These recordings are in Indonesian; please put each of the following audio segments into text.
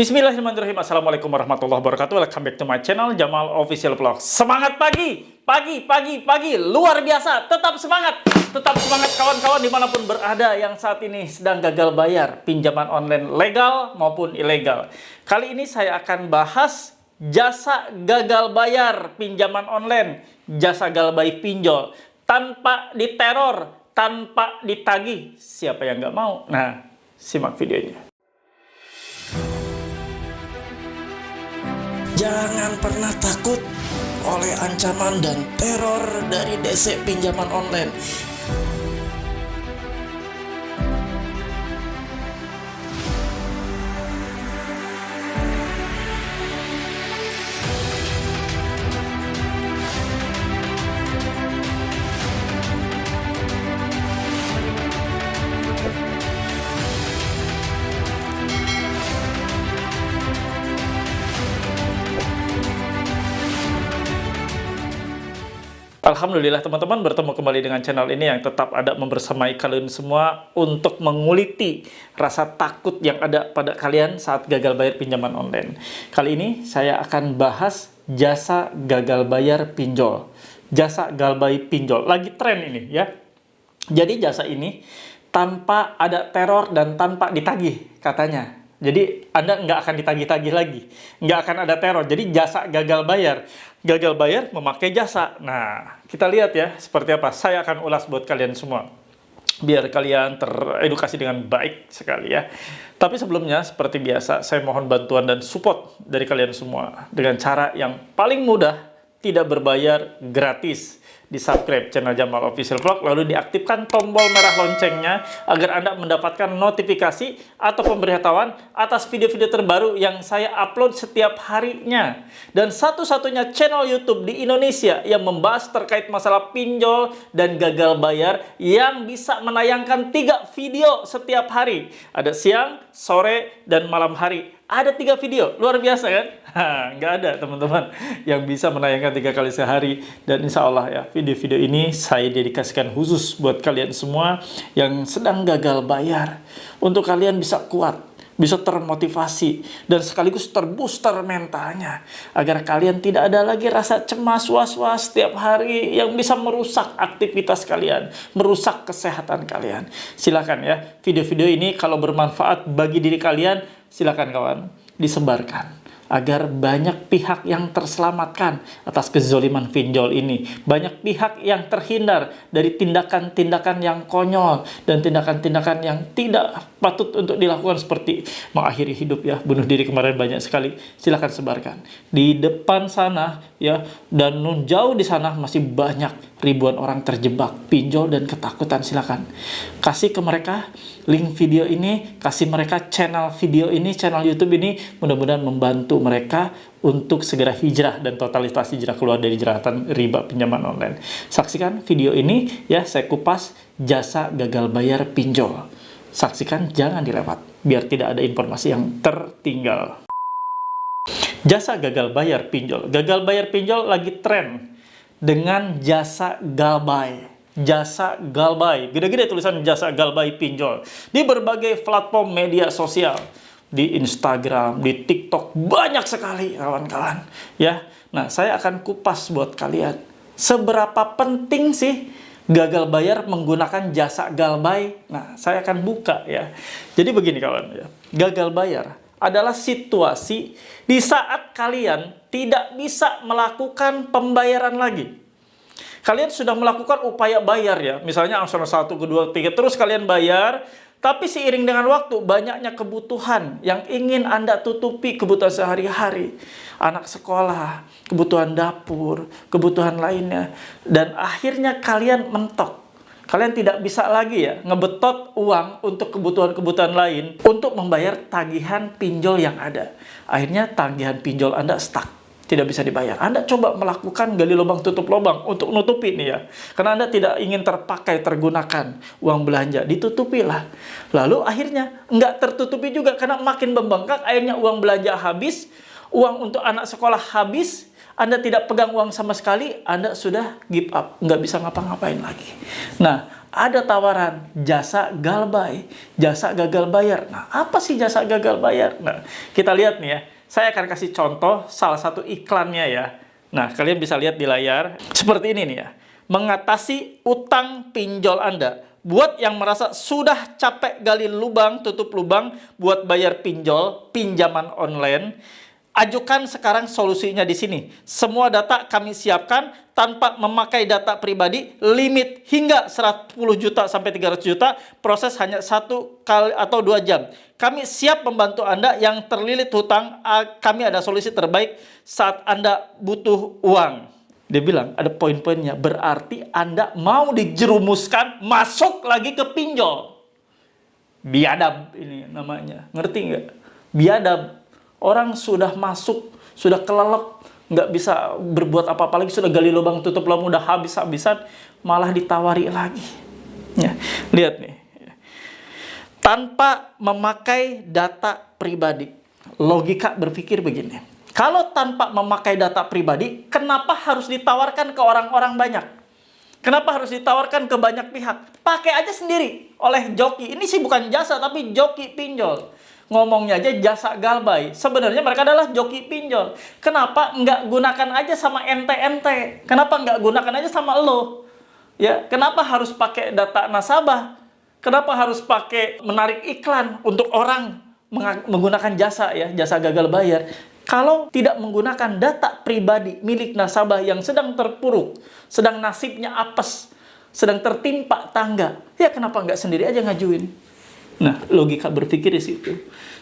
Bismillahirrahmanirrahim. Assalamualaikum warahmatullahi wabarakatuh. Welcome back to my channel, Jamal Official Vlog. Semangat pagi! Pagi! Luar biasa! Tetap semangat! Tetap semangat kawan-kawan dimanapun berada yang saat ini sedang gagal bayar pinjaman online legal maupun ilegal. Kali ini saya akan bahas jasa gagal bayar pinjaman online, jasa galbay pinjol, tanpa diteror, tanpa ditagih. Siapa yang nggak mau? Nah, simak videonya. Jangan pernah takut oleh ancaman dan teror dari DC pinjaman online. Alhamdulillah teman-teman, bertemu kembali dengan channel ini yang tetap ada membersamai kalian semua untuk menguliti rasa takut yang ada pada kalian saat gagal bayar pinjaman online. Kali ini saya akan bahas jasa gagal bayar pinjol. Jasa galbay pinjol, lagi tren ini ya. Jadi jasa ini tanpa ada teror dan tanpa ditagih katanya. Jadi Anda nggak akan ditagih-tagih lagi, nggak akan ada teror. Jadi jasa gagal bayar memakai jasa. Nah, kita lihat ya seperti apa. Saya akan ulas buat kalian semua, biar kalian teredukasi dengan baik sekali ya. Tapi sebelumnya, seperti biasa, saya mohon bantuan dan support dari kalian semua dengan cara yang paling mudah, tidak berbayar, gratis. Di subscribe channel Jamal Official Vlog, lalu diaktifkan tombol merah loncengnya agar Anda mendapatkan notifikasi atau pemberitahuan atas video-video terbaru yang saya upload setiap harinya. Dan satu-satunya channel YouTube di Indonesia yang membahas terkait masalah pinjol dan gagal bayar yang bisa menayangkan 3 video setiap hari. Ada siang, sore, dan malam hari. Ada 3 video, luar biasa kan? Nggak ada teman-teman yang bisa menayangkan 3 kali sehari. Dan insya Allah ya, video-video ini saya dedikasikan khusus buat kalian semua yang sedang gagal bayar. Untuk kalian bisa kuat, bisa termotivasi, dan sekaligus terbooster mentalnya. Agar kalian tidak ada lagi rasa cemas, was-was setiap hari yang bisa merusak aktivitas kalian, merusak kesehatan kalian. Silakan ya, video-video ini kalau bermanfaat bagi diri kalian, silakan kawan, disebarkan. Agar banyak pihak yang terselamatkan atas kezoliman pinjol ini. Banyak pihak yang terhindar dari tindakan-tindakan yang konyol dan tindakan-tindakan yang tidak patut untuk dilakukan seperti mengakhiri hidup ya, bunuh diri kemarin banyak sekali. Silakan sebarkan. Di depan sana ya, dan jauh di sana masih banyak ribuan orang terjebak pinjol dan ketakutan. Silakan kasih ke mereka link video ini, kasih mereka channel video ini, channel YouTube ini, mudah-mudahan membantu mereka untuk segera hijrah dan totalitas hijrah keluar dari jeratan riba pinjaman online. Saksikan video ini ya, saya kupas jasa gagal bayar pinjol. Saksikan, jangan dilewat biar tidak ada informasi yang tertinggal. Jasa gagal bayar pinjol. Gagal bayar pinjol lagi tren dengan jasa galbay. Jasa galbay, gede-gede tulisan jasa galbay pinjol di berbagai platform media sosial, di Instagram, di TikTok, banyak sekali kawan-kawan ya. Nah, saya akan kupas buat kalian seberapa penting sih gagal bayar menggunakan jasa galbay. Nah, saya akan buka ya. Jadi begini kawan ya, gagal bayar adalah situasi di saat kalian tidak bisa melakukan pembayaran lagi. Kalian sudah melakukan upaya bayar ya, misalnya angsuran 1, 2, 3, terus kalian bayar, tapi seiring dengan waktu banyaknya kebutuhan yang ingin Anda tutupi, kebutuhan sehari-hari, anak sekolah, kebutuhan dapur, kebutuhan lainnya, dan akhirnya kalian mentok. Kalian tidak bisa lagi ya ngebetot uang untuk kebutuhan-kebutuhan lain untuk membayar tagihan pinjol yang ada. Akhirnya tagihan pinjol Anda stuck, tidak bisa dibayar. Anda coba melakukan gali lubang tutup lubang untuk nutupi nih ya. Karena Anda tidak ingin terpakai, tergunakan uang belanja, ditutupilah. Lalu akhirnya nggak tertutupi juga karena makin membengkak, akhirnya uang belanja habis, uang untuk anak sekolah habis, Anda tidak pegang uang sama sekali, Anda sudah give up, nggak bisa ngapa-ngapain lagi. Nah, ada tawaran jasa galbay, jasa gagal bayar. Nah, apa sih jasa gagal bayar? Nah, kita lihat nih ya. Saya akan kasih contoh salah satu iklannya ya. Nah, kalian bisa lihat di layar. Seperti ini nih ya. Mengatasi utang pinjol Anda. Buat yang merasa sudah capek gali lubang, tutup lubang buat bayar pinjol, pinjaman online, ajukan sekarang solusinya di sini. Semua data kami siapkan tanpa memakai data pribadi, limit hingga 110 juta sampai 300 juta, proses hanya 1 kali atau 2 jam. Kami siap membantu Anda yang terlilit hutang, kami ada solusi terbaik saat Anda butuh uang. Dia bilang ada poin-poinnya, berarti Anda mau dijerumuskan masuk lagi ke pinjol. Biadab ini namanya, ngerti nggak? Biadab. Orang sudah masuk, sudah kelelep, nggak bisa berbuat apa-apa lagi, sudah gali lubang, tutup lubang, udah habis-habisan, malah ditawari lagi. Ya, lihat nih. Tanpa memakai data pribadi. Logika berpikir begini. Kalau tanpa memakai data pribadi, kenapa harus ditawarkan ke orang-orang banyak? Kenapa harus ditawarkan ke banyak pihak? Pakai aja sendiri oleh joki. Ini sih bukan jasa, tapi joki pinjol. Ngomongnya aja jasa galbay. Sebenarnya mereka adalah joki pinjol. Kenapa nggak gunakan aja sama ente-ente? Kenapa nggak gunakan aja sama lo? Ya, kenapa harus pakai data nasabah? Kenapa harus pakai menarik iklan untuk orang menggunakan jasa ya, jasa gagal bayar? Kalau tidak menggunakan data pribadi milik nasabah yang sedang terpuruk, sedang nasibnya apes, sedang tertimpa tangga, ya kenapa nggak sendiri aja ngajuin? Nah, logika berpikir di situ.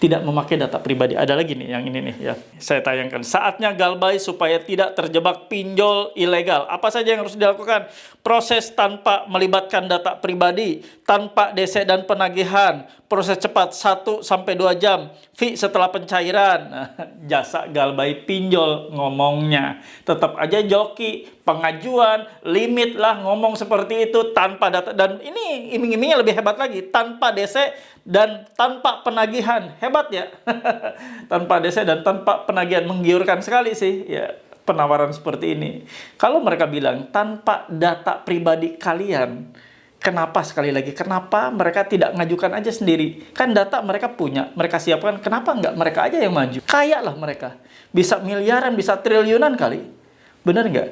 Tidak memakai data pribadi. Ada lagi nih, yang ini nih ya. Saya tayangkan. Saatnya galbay supaya tidak terjebak pinjol ilegal. Apa saja yang harus dilakukan? Proses tanpa melibatkan data pribadi, tanpa DC dan penagihan, proses cepat 1-2 jam, fee setelah pencairan. Nah, jasa galbay pinjol ngomongnya. Tetap aja joki, pengajuan, limit lah ngomong seperti itu tanpa data. Dan ini iming-imingnya lebih hebat lagi, tanpa DC dan tanpa penagihan. Hebat ya. Tanpa DC dan tanpa penagihan, menggiurkan sekali sih ya penawaran seperti ini. Kalau mereka bilang tanpa data pribadi kalian, kenapa sekali lagi, kenapa mereka tidak ngajukan aja sendiri? Kan data mereka punya, mereka siapkan, kenapa nggak mereka aja yang maju? Kaya lah mereka, bisa miliaran, bisa triliunan kali. Benar nggak?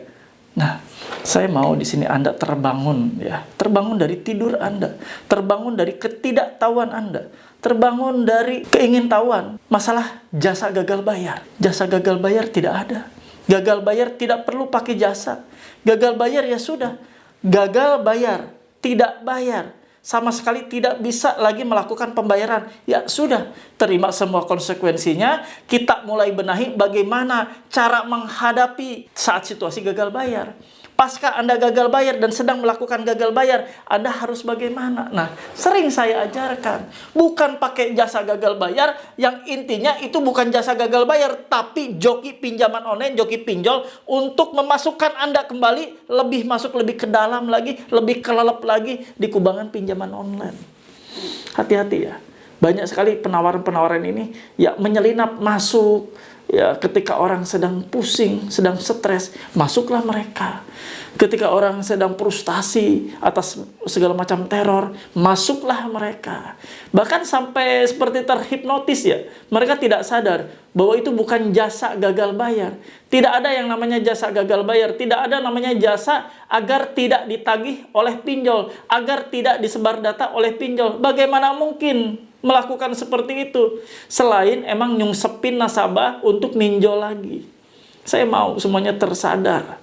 Nah, saya mau di sini Anda terbangun ya, terbangun dari tidur Anda, terbangun dari ketidaktahuan Anda, terbangun dari keingintahuan. Masalah jasa gagal bayar. Jasa gagal bayar tidak ada. Gagal bayar tidak perlu pakai jasa. Gagal bayar ya sudah. Gagal bayar, tidak bayar, sama sekali tidak bisa lagi melakukan pembayaran. Ya sudah, terima semua konsekuensinya. Kita mulai benahi bagaimana cara menghadapi saat situasi gagal bayar. Pasca Anda gagal bayar dan sedang melakukan gagal bayar, Anda harus bagaimana? Nah, sering saya ajarkan. Bukan pakai jasa gagal bayar, yang intinya itu bukan jasa gagal bayar, tapi joki pinjaman online, joki pinjol, untuk memasukkan Anda kembali, lebih masuk, lebih ke dalam lagi, lebih kelelep lagi di kubangan pinjaman online. Hati-hati ya. Banyak sekali penawaran-penawaran ini ya menyelinap masuk. Ya, ketika orang sedang pusing, sedang stres, masuklah mereka. Ketika orang sedang frustasi atas segala macam teror, masuklah mereka. Bahkan sampai seperti terhipnotis ya. Mereka tidak sadar bahwa itu bukan jasa gagal bayar. Tidak ada yang namanya jasa gagal bayar. Tidak ada namanya jasa agar tidak ditagih oleh pinjol, agar tidak disebar data oleh pinjol. Bagaimana mungkin melakukan seperti itu selain emang nyungsepin nasabah untuk minjol lagi? Saya mau semuanya tersadar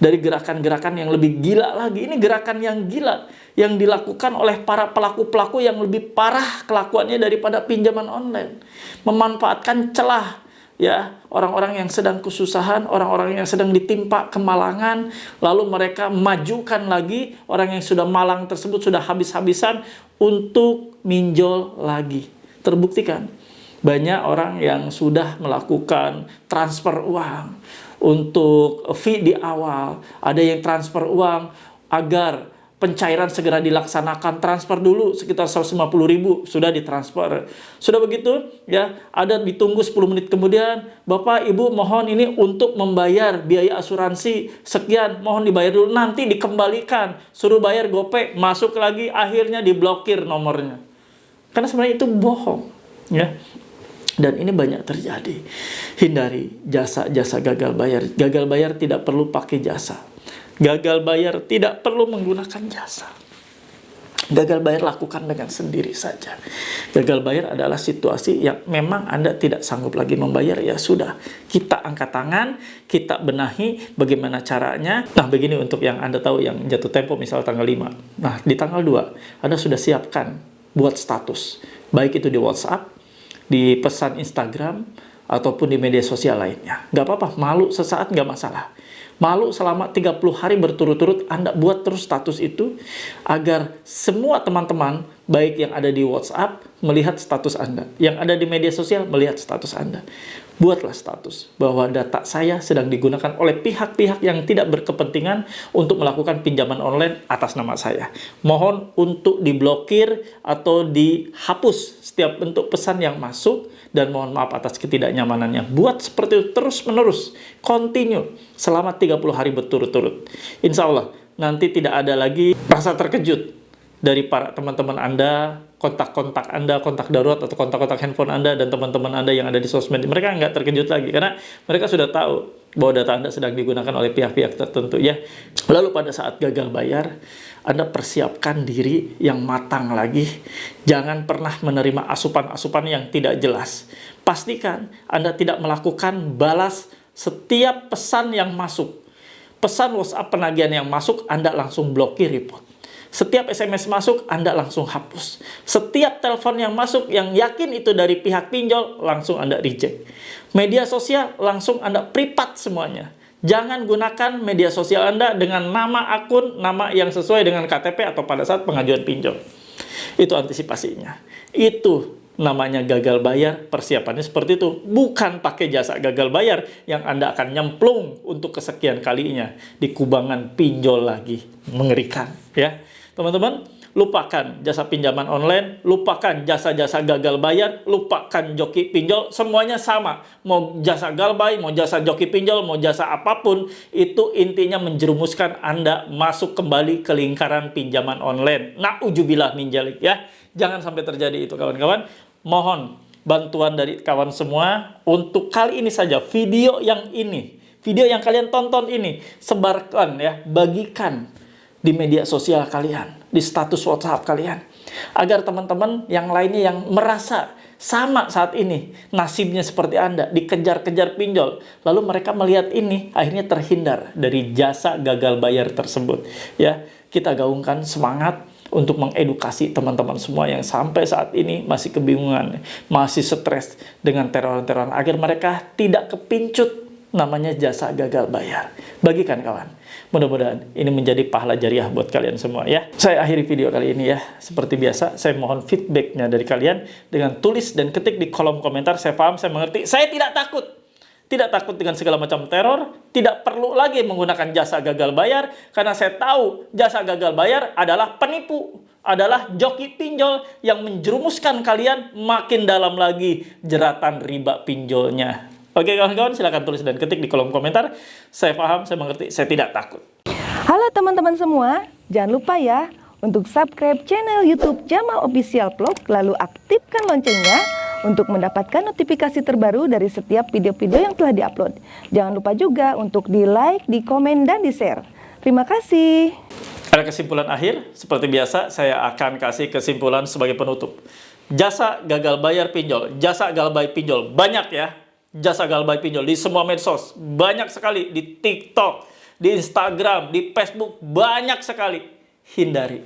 dari gerakan-gerakan yang lebih gila lagi. Ini gerakan yang gila yang dilakukan oleh para pelaku-pelaku yang lebih parah kelakuannya daripada pinjaman online. Memanfaatkan celah ya orang-orang yang sedang kesusahan, orang-orang yang sedang ditimpa kemalangan, lalu mereka majukan lagi orang yang sudah malang tersebut, sudah habis-habisan untuk minjol lagi. Terbuktikan banyak orang yang sudah melakukan transfer uang untuk fee di awal, ada yang transfer uang agar pencairan segera dilaksanakan, transfer dulu sekitar 150.000, sudah ditransfer. Sudah begitu, ya, ada ditunggu 10 menit kemudian, Bapak, Ibu, mohon ini untuk membayar biaya asuransi sekian, mohon dibayar dulu, nanti dikembalikan, suruh bayar GoPay, masuk lagi, akhirnya diblokir nomornya. Karena sebenarnya itu bohong, ya. Dan ini banyak terjadi. Hindari jasa-jasa gagal bayar. Gagal bayar tidak perlu pakai jasa. Gagal bayar tidak perlu menggunakan jasa. Gagal bayar lakukan dengan sendiri saja. Gagal bayar adalah situasi yang memang Anda tidak sanggup lagi membayar, ya sudah. Kita angkat tangan, kita benahi bagaimana caranya. Nah, begini untuk yang Anda tahu yang jatuh tempo misal tanggal 5. Nah, di tanggal 2, Anda sudah siapkan buat status. Baik itu di WhatsApp, di pesan Instagram, ataupun di media sosial lainnya. Gak apa-apa, malu sesaat gak masalah. Malu selama 30 hari berturut-turut Anda buat terus status itu agar semua teman-teman baik yang ada di WhatsApp melihat status Anda, yang ada di media sosial melihat status Anda. Buatlah status bahwa data saya sedang digunakan oleh pihak-pihak yang tidak berkepentingan untuk melakukan pinjaman online atas nama saya. Mohon untuk diblokir atau dihapus setiap bentuk pesan yang masuk, dan mohon maaf atas ketidaknyamanannya. Buat seperti itu terus-menerus, continue selama 30 hari berturut-turut. Insya Allah nanti tidak ada lagi rasa terkejut dari para teman-teman Anda, kontak-kontak Anda, kontak darurat atau kontak-kontak handphone Anda dan teman-teman Anda yang ada di sosmed. Mereka nggak terkejut lagi karena mereka sudah tahu bahwa data Anda sedang digunakan oleh pihak-pihak tertentu, ya. Lalu pada saat gagal bayar, Anda persiapkan diri yang matang lagi. Jangan pernah menerima asupan-asupan yang tidak jelas. Pastikan Anda tidak melakukan balas setiap pesan yang masuk. Pesan WhatsApp penagihan yang masuk, Anda langsung blokir, report. Setiap SMS masuk, Anda langsung hapus. Setiap telepon yang masuk yang yakin itu dari pihak pinjol, langsung Anda reject. Media sosial, langsung Anda privat semuanya. Jangan gunakan media sosial Anda dengan nama akun, nama yang sesuai dengan KTP atau pada saat pengajuan pinjol. Itu antisipasinya. Itu namanya gagal bayar, persiapannya seperti itu. Bukan pakai jasa gagal bayar yang Anda akan nyemplung untuk kesekian kalinya di kubangan pinjol lagi. Mengerikan, ya. Teman-teman, lupakan jasa pinjaman online, lupakan jasa-jasa gagal bayar, lupakan joki pinjol, semuanya sama. Mau jasa galbay, mau jasa joki pinjol, mau jasa apapun, itu intinya menjerumuskan Anda masuk kembali ke lingkaran pinjaman online. Na'udzubillah min dzalik, ya. Jangan sampai terjadi itu, kawan-kawan. Mohon bantuan dari kawan semua untuk kali ini saja, video yang kalian tonton ini, sebarkan, ya, bagikan di media sosial kalian, di status WhatsApp kalian, agar teman-teman yang lainnya yang merasa sama saat ini nasibnya seperti Anda, dikejar-kejar pinjol, lalu mereka melihat ini akhirnya terhindar dari jasa gagal bayar tersebut, ya. Kita gaungkan semangat untuk mengedukasi teman-teman semua yang sampai saat ini masih kebingungan, masih stres dengan teror-teror, agar mereka tidak kepincut namanya jasa gagal bayar. Bagikan, kawan. Mudah-mudahan ini menjadi pahala jariah buat kalian semua, ya. Saya akhiri video kali ini, ya. Seperti biasa, saya mohon feedbacknya dari kalian dengan tulis dan ketik di kolom komentar. Saya paham, saya mengerti. Saya tidak takut. Tidak takut dengan segala macam teror. Tidak perlu lagi menggunakan jasa gagal bayar. Karena saya tahu jasa gagal bayar adalah penipu. Adalah joki pinjol yang menjerumuskan kalian makin dalam lagi jeratan riba pinjolnya. Oke, kawan-kawan, silahkan tulis dan ketik di kolom komentar. Saya paham, saya mengerti, saya tidak takut. Halo teman-teman semua, jangan lupa ya untuk subscribe channel YouTube Jamal Official Vlog, lalu aktifkan loncengnya untuk mendapatkan notifikasi terbaru dari setiap video-video yang telah diupload. Jangan lupa juga untuk di-like, di-komen, dan di-share. Terima kasih. Ada kesimpulan akhir, seperti biasa saya akan kasih kesimpulan sebagai penutup. Jasa gagal bayar pinjol, jasa galbay pinjol, banyak, ya. Jasa galbay pinjol di semua medsos, banyak sekali, di TikTok, di Instagram, di Facebook, banyak sekali. Hindari.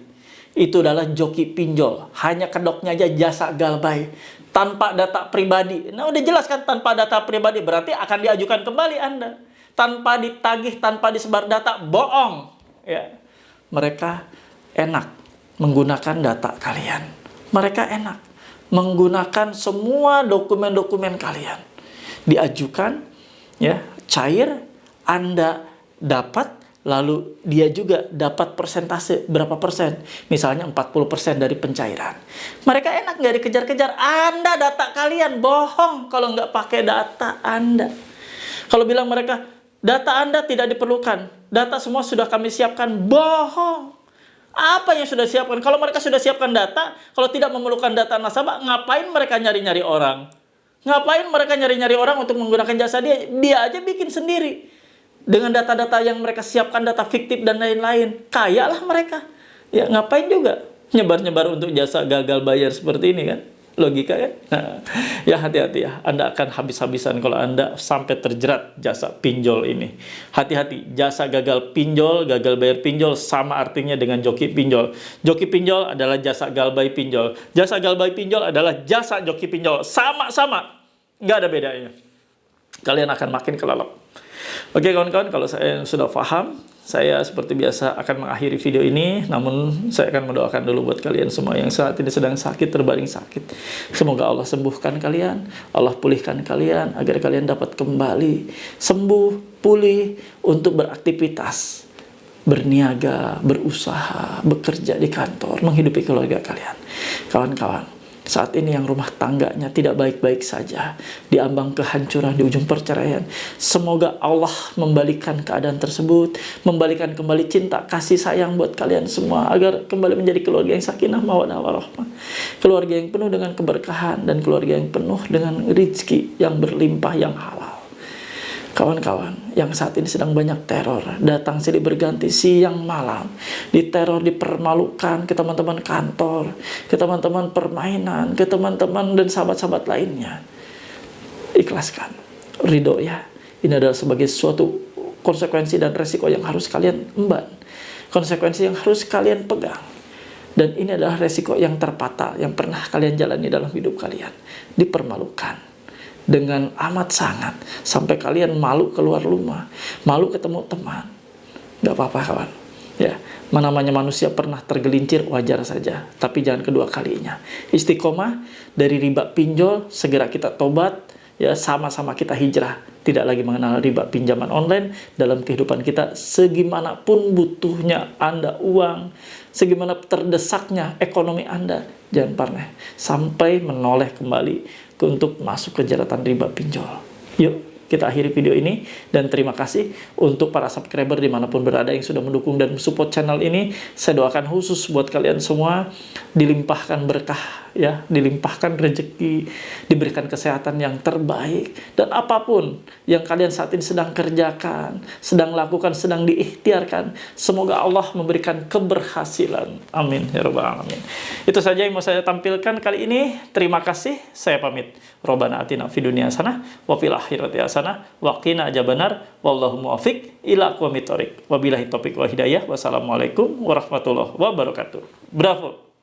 Itu adalah joki pinjol, hanya kedoknya aja jasa galbay, tanpa data pribadi. Nah, udah jelas kan, tanpa data pribadi, berarti akan diajukan kembali Anda. Tanpa ditagih, tanpa disebar data, bohong, ya. Mereka enak menggunakan data kalian. Mereka enak menggunakan semua dokumen-dokumen kalian. Diajukan, ya, cair, Anda dapat, lalu dia juga dapat persentase berapa persen, misalnya 40% dari pencairan. Mereka enak nggak dikejar-kejar. Anda data kalian bohong kalau nggak pakai data Anda. Kalau bilang mereka, data Anda tidak diperlukan, data semua sudah kami siapkan, bohong. Apa yang sudah siapkan? Kalau mereka sudah siapkan data, kalau tidak memerlukan data nasabah, ngapain mereka nyari-nyari orang? Ngapain mereka nyari-nyari orang untuk menggunakan jasa dia? Dia aja bikin sendiri. Dengan data-data yang mereka siapkan, data fiktif dan lain-lain. Kayalah mereka. Ya ngapain juga nyebar-nyebar untuk jasa gagal bayar seperti ini kan? Logika kan? Nah, ya hati-hati ya. Anda akan habis-habisan kalau Anda sampai terjerat jasa pinjol ini. Hati-hati, jasa gagal pinjol, gagal bayar pinjol sama artinya dengan joki pinjol. Joki pinjol adalah jasa galbay pinjol. Jasa galbay pinjol adalah jasa joki pinjol. Sama-sama. Nggak ada bedanya. Kalian akan makin kelelep. Oke kawan-kawan, kalau saya sudah paham, saya seperti biasa akan mengakhiri video ini. Namun saya akan mendoakan dulu buat kalian semua yang saat ini sedang sakit, terbaring sakit. Semoga Allah sembuhkan kalian, Allah pulihkan kalian, agar kalian dapat kembali sembuh, pulih untuk beraktivitas, berniaga, berusaha, bekerja di kantor, menghidupi keluarga kalian. Kawan-kawan, saat ini yang rumah tangganya tidak baik-baik saja, diambang kehancuran di ujung perceraian, semoga Allah membalikan keadaan tersebut, membalikan kembali cinta, kasih sayang buat kalian semua, agar kembali menjadi keluarga yang sakinah, mawaddah warahmah, keluarga yang penuh dengan keberkahan, dan keluarga yang penuh dengan rezeki yang berlimpah, yang halal. Kawan-kawan yang saat ini sedang banyak teror, datang silih berganti siang malam, diteror, dipermalukan ke teman-teman kantor, ke teman-teman permainan, ke teman-teman dan sahabat-sahabat lainnya. Ikhlaskan, ridho ya. Ini adalah sebagai suatu konsekuensi dan resiko yang harus kalian emban, konsekuensi yang harus kalian pegang. Dan ini adalah resiko yang terfatal yang pernah kalian jalani dalam hidup kalian. Dipermalukan dengan amat sangat, sampai kalian malu keluar rumah, malu ketemu teman. Gak apa-apa kawan ya, namanya manusia pernah tergelincir, wajar saja, tapi jangan kedua kalinya. Istiqomah dari riba pinjol, segera kita tobat ya, sama-sama kita hijrah, tidak lagi mengenal riba pinjaman online dalam kehidupan kita. Segimanapun butuhnya Anda uang, segimana terdesaknya ekonomi Anda, jangan pernah sampai menoleh kembali untuk masuk ke jeratan riba pinjol. Yuk kita akhiri video ini, dan terima kasih untuk para subscriber dimanapun berada yang sudah mendukung dan support channel ini. Saya doakan khusus buat kalian semua, dilimpahkan berkah ya, dilimpahkan rezeki, diberikan kesehatan yang terbaik, dan apapun yang kalian saat ini sedang kerjakan, sedang lakukan, sedang diikhtiarkan, semoga Allah memberikan keberhasilan. Amin ya rabbal alamin. Itu saja yang mau saya tampilkan kali ini. Terima kasih, saya pamit. Robbana atina fid dunya hasanah wa fil akhirati hasanah wa qina adzabannar, wallahu muwaffiq ila aqwamit thoriq. Wabillahi taufiq wa hidayah. Wassalamualaikum warahmatullahi wabarakatuh. Bravo.